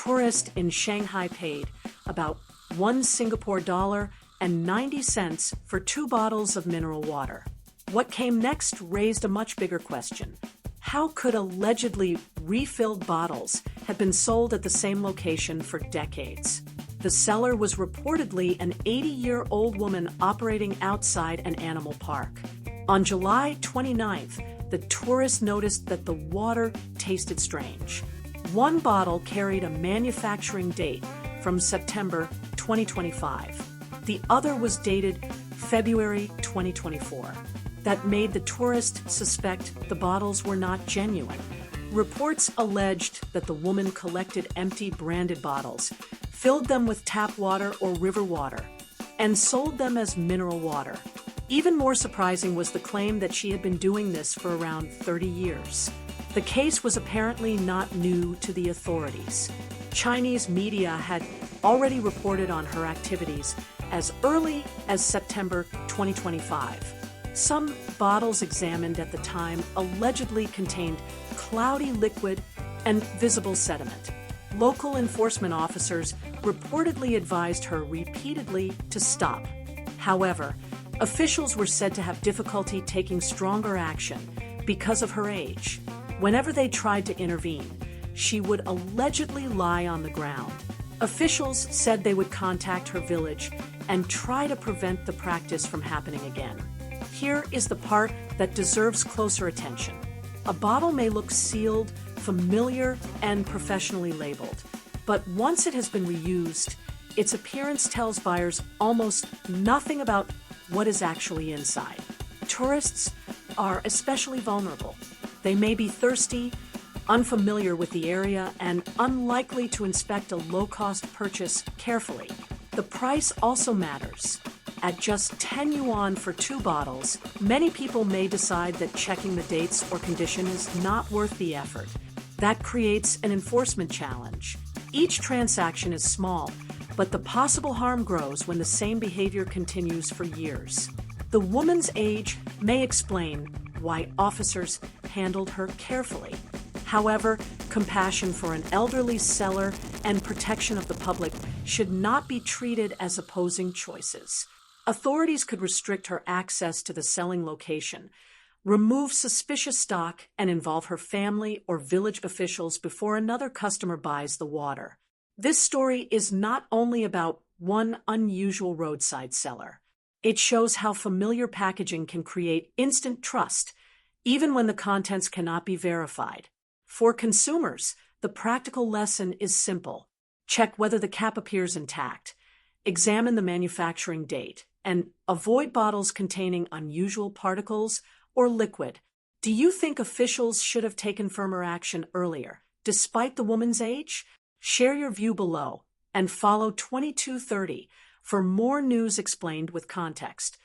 tourist in Shanghai paid about $1 Singapore and 90 cents for 2 bottles of mineral water. What came next raised a much bigger question. How could allegedly refilled bottles have been sold at the same location for decades? The seller was reportedly an 80-year-old woman operating outside an animal park. On July 29th, the tourist noticed that the water tasted strange. One bottle carried a manufacturing date from September 2025. The other was dated February 2024. That made the tourist suspect the bottles were not genuine. Reports alleged that the woman collected empty branded bottles, filled them with tap water or river water, and sold them as mineral water. Even more surprising was the claim that she had been doing this for around 30 years. The case was apparently not new to the authorities. Chinese media had already reported on her activities as early as September 2025. Some bottles examined at the time allegedly contained cloudy liquid and visible sediment. Local enforcement officers reportedly advised her repeatedly to stop. However, officials were said to have difficulty taking stronger action because of her age. Whenever they tried to intervene, she would allegedly lie on the ground. Officials said they would contact her village and try to prevent the practice from happening again. Here is the part that deserves closer attention. A bottle may look sealed, familiar, and professionally labeled, but once it has been reused, its appearance tells buyers almost nothing about what is actually inside. Tourists are especially vulnerable. They may be thirsty, unfamiliar with the area, and unlikely to inspect a low-cost purchase carefully. The price also matters. At just 10 yuan for 2 bottles, many people may decide that checking the dates or condition is not worth the effort. That creates an enforcement challenge. Each transaction is small, but the possible harm grows when the same behavior continues for years. The woman's age may explain why officers handled her carefully. However, compassion for an elderly seller and protection of the public should not be treated as opposing choices. Authorities could restrict her access to the selling location, remove suspicious stock, and involve her family or village officials before another customer buys the water. This story is not only about one unusual roadside seller. It shows how familiar packaging can create instant trust, even when the contents cannot be verified. For consumers, the practical lesson is simple. Check whether the cap appears intact, examine the manufacturing date, and avoid bottles containing unusual particles or liquid. Do you think officials should have taken firmer action earlier, despite the woman's age? Share your view below and follow 2230 for more news explained with context.